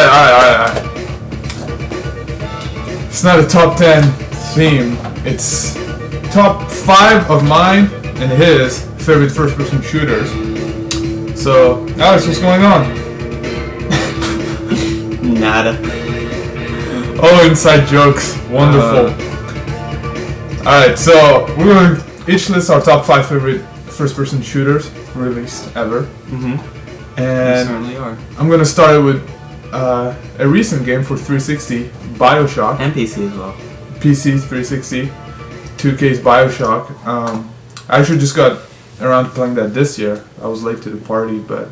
Alright. It's not a top 10 theme. It's top 5 of mine and his favorite first-person shooters. So, Alex, what's going on? Nada. Oh, inside jokes. Wonderful. Alright, so we're going to each list our top 5 favorite first-person shooters released ever. Mm-hmm. And We certainly are. I'm going to start with a recent game for 360, Bioshock. And PC as well. PC 360, 2K's Bioshock. I actually just got around to playing that this year. I was late to the party, but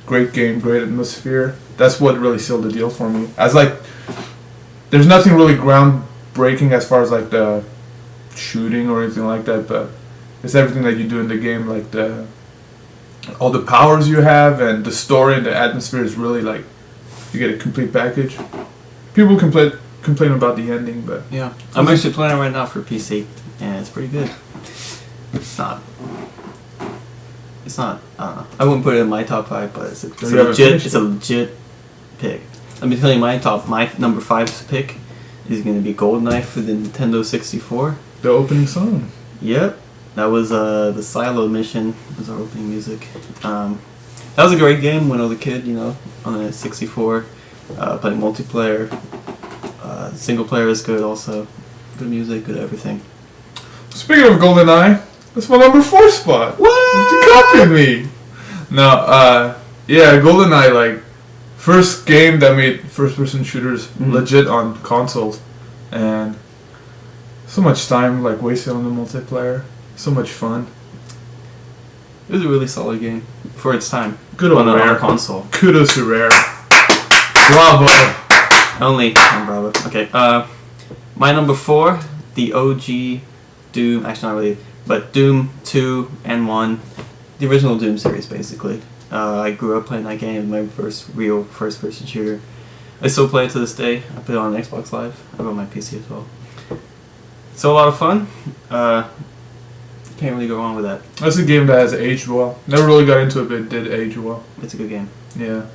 great game, great atmosphere. That's what really sealed the deal for me. There's nothing really groundbreaking as far as like the shooting or anything like that, but it's everything that you do in the game, like all the powers you have and the story and the atmosphere is really like you get a complete package. People complain about the ending, but yeah, I'm actually playing it right now for PC, and it's pretty good. It's not. I don't know. I wouldn't put it in my top 5, but it's a legit pick. Let me tell you, my number 5 pick is going to be Goldeneye for the Nintendo 64. The opening song. Yep, that was the Silo mission. Was our opening music. That was a great game when I was a kid. On the 64, playing multiplayer. Single player is good also. Good music, good everything. Speaking of GoldenEye, that's my number 4 spot. What? You copied me. No, yeah, GoldenEye, like, first game that made first-person shooters legit on consoles, and so much time like wasted on the multiplayer. So much fun. It was a really solid game for its time. Good old on Rare a console. Kudos to Rare. Bravo. Bravo. Okay. My number 4, the OG Doom. Actually, not really, but Doom 2 and 1, the original Doom series, basically. I grew up playing that game. My first real first-person shooter. I still play it to this day. I play it on Xbox Live. I have it on my PC as well. So a lot of fun. Can't really go wrong with that. That's a game that has aged well. Never really got into it, but it did age well. It's a good game. Yeah.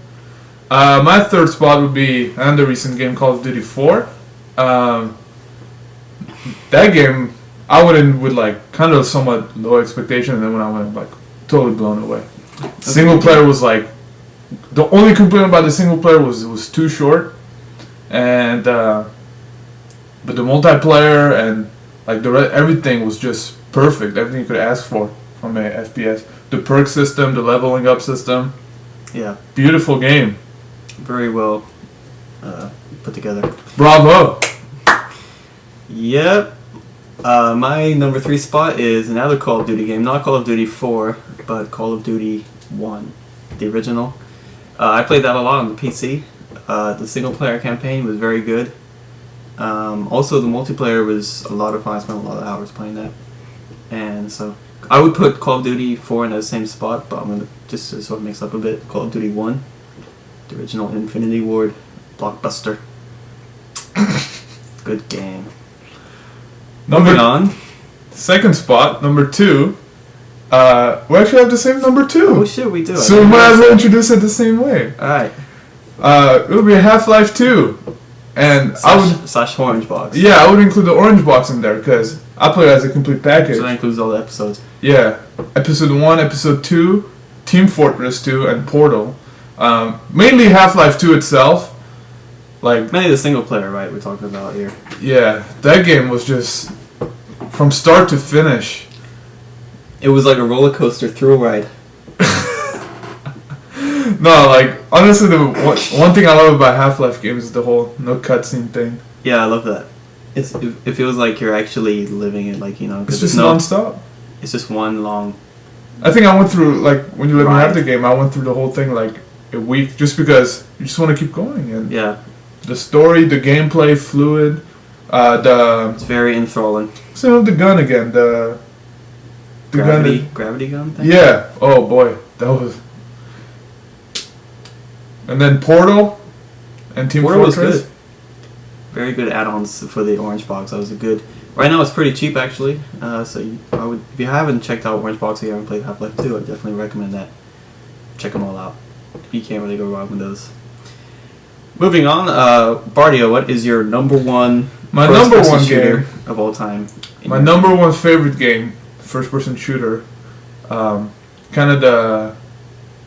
My 3rd spot would be another recent game, Call of Duty 4. That game, I went in with like kind of somewhat low expectation, and then when I went, like totally blown away. Single player was like, the only complaint about the single player was it was too short, and but the multiplayer and like everything was just perfect. Everything you could ask for from a FPS. The perk system, the leveling up system. Yeah. Beautiful game. Very well put together. Bravo. Yep. My number 3 spot is another Call of Duty game. Not Call of Duty 4, but Call of Duty 1, the original. I played that a lot on the PC. The single player campaign was very good. Also, the multiplayer was a lot of fun. I spent a lot of hours playing that. And so, I would put Call of Duty 4 in the same spot, but I'm going to just to sort of mix up a bit. Call of Duty 1, the original Infinity Ward blockbuster. Good game. Moving on. 2nd spot, number 2. We actually have the same number 2. Oh shit, we do. So we might as well introduce it the same way. Alright. It would be Half-Life 2. And slash Orange Box. Yeah, I would include the Orange Box in there because I play it as a complete package. So that includes all the episodes. Yeah. Episode 1, Episode 2, Team Fortress 2, and Portal. Mainly Half-Life 2 itself. Like mainly the single player, right, we're talking about here. Yeah, that game was just from start to finish. It was like a roller coaster thrill ride. No, like honestly, the one thing I love about Half-Life games is the whole no cutscene thing. Yeah, I love that. It feels like you're actually living it, like It's just non-stop. It's just one long. I think I went through like when you let me have the game, I went through the whole thing like a week just because you just want to keep going and yeah. The story, the gameplay, fluid. It's very enthralling. So the gun again, the gravity gun thing? Yeah. Oh boy, that was. And then Portal and Team Fortress. Was good. Very good add-ons for the Orange Box. That was a good. Right now it's pretty cheap actually. So if you haven't checked out Orange Box or you haven't played Half-Life 2, I definitely recommend that. Check them all out. You can't really go wrong with those. Moving on, Bardiya, what is your number one My number one shooter game of all time? My number one favorite game, first-person shooter, kind of the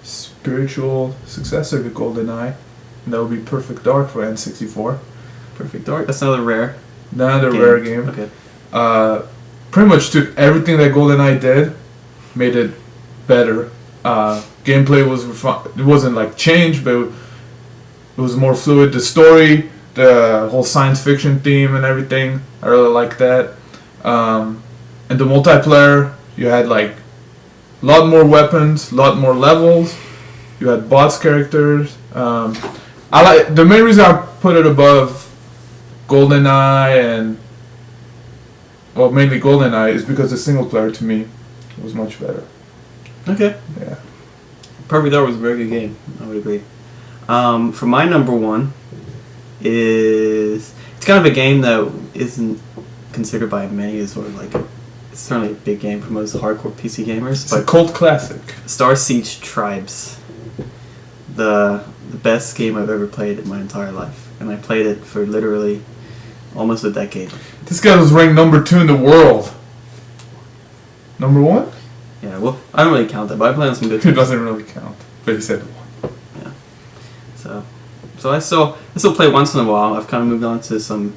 spiritual successor to Goldeneye, and that would be Perfect Dark for N64. Perfect Dark? That's another rare Rare game. Okay. Pretty much took everything that Goldeneye did, made it better. Gameplay was it wasn't like changed, but it was more fluid. The story, the whole science fiction theme and everything, I really like that. And the multiplayer, you had like a lot more weapons, a lot more levels. You had bots characters. I like the main reason I put it above GoldenEye and mainly GoldenEye is because the single player to me was much better. Okay. Yeah. Perfect Dark was a very good game. I would agree. For my number one is it's kind of a game that isn't considered by many as sort of like it's certainly a big game for most hardcore PC gamers. It's a cult classic. Starsiege Tribes, the best game I've ever played in my entire life, and I played it for literally almost a decade. This guy was ranked number 2 in the world. Number 1? Yeah, well, I don't really count that, but I played on some good It times. doesn't really count, but he said 1. Yeah. So I still play once in a while. I've kind of moved on to some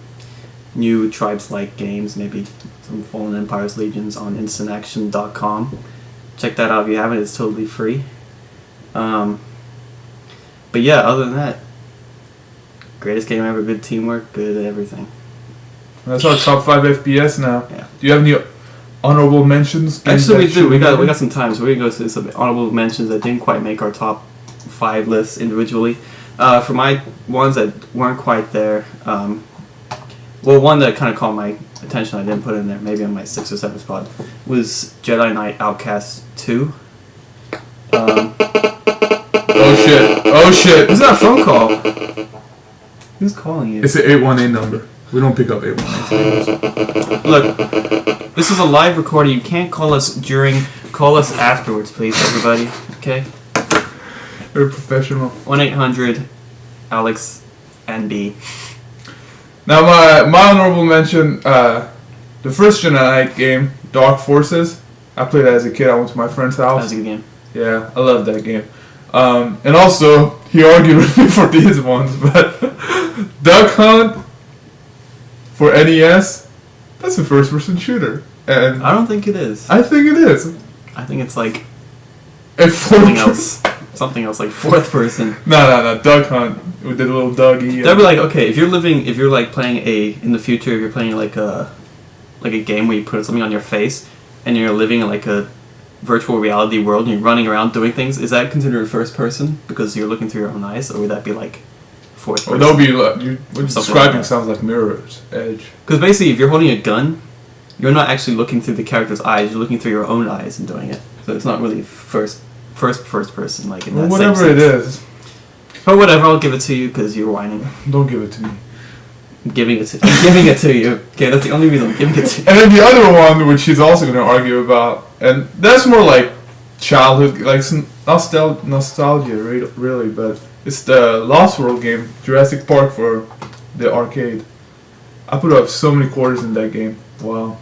new Tribes-like games, maybe some Fallen Empires Legions on InstantAction.com. Check that out if you haven't. It's totally free. But yeah, other than that, greatest game ever. Good teamwork, good everything. That's our top 5 FPS now. Yeah. Do you have any honorable mentions? Actually, we do. We got some time, so we're gonna go through some honorable mentions that didn't quite make our top 5 lists individually. For my ones that weren't quite there, one that kind of caught my attention, I didn't put in there, maybe on my 6th or 7th spot, was Jedi Knight Outcast 2. Oh shit! Who's that phone call? Who's calling you? It's an 818 number. We don't pick up 818. Look, this is a live recording. You can't call us during. Call us afterwards, please, everybody. Okay? Very professional. 1-800-ALEX-NB. Now my honorable mention, the first Jedi Knight game, Dark Forces. I played that as a kid. I went to my friend's house. That was a good game. Yeah, I love that game. And also, he argued with me for these ones, but Duck Hunt for NES, that's a first-person shooter. And I don't think it is. I think it is. I think it's like And something else. Something else, like 4th person. No. Duck Hunt with the little doggy. That'd be like, okay, if you're like playing in the future, if you're playing like a game where you put something on your face and you're living in like a virtual reality world and you're running around doing things, is that considered first person because you're looking through your own eyes, or would that be like 4th person? Or that would be what you're describing like sounds like Mirror's Edge. Because basically, if you're holding a gun, you're not actually looking through the character's eyes. You're looking through your own eyes and doing it. So it's not really first person like in that Whatever same it sense. is. But whatever, I'll give it to you because you're whining. Don't give it to me. I'm giving it to you. Okay, that's the only reason I'm giving it to you. And then the other one, which he's also going to argue about, and that's more like childhood, like some nostalgia, really, but it's the Lost World game, Jurassic Park for the arcade. I put up so many quarters in that game. Wow.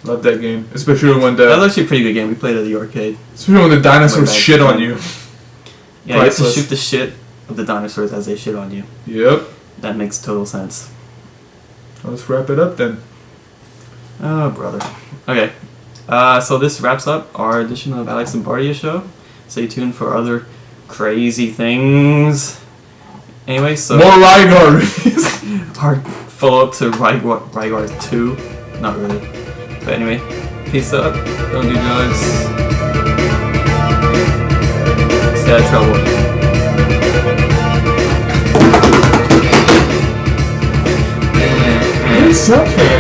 Love that game. Especially when That was actually a pretty good game. We played at the arcade. Especially when the dinosaurs shit on you. Yeah, you have to Priceless. shoot the shit of the dinosaurs as they shit on you. Yep. That makes total sense. Let's wrap it up then. Oh, brother. Okay. So this wraps up our edition of Alex and Bardiya Show. Stay tuned for other crazy things. Anyway, so... More Rygar reviews. Our follow-up to Rygar 2. Not really. But anyway, peace out. Don't do drugs. Stay out of trouble. It's okay.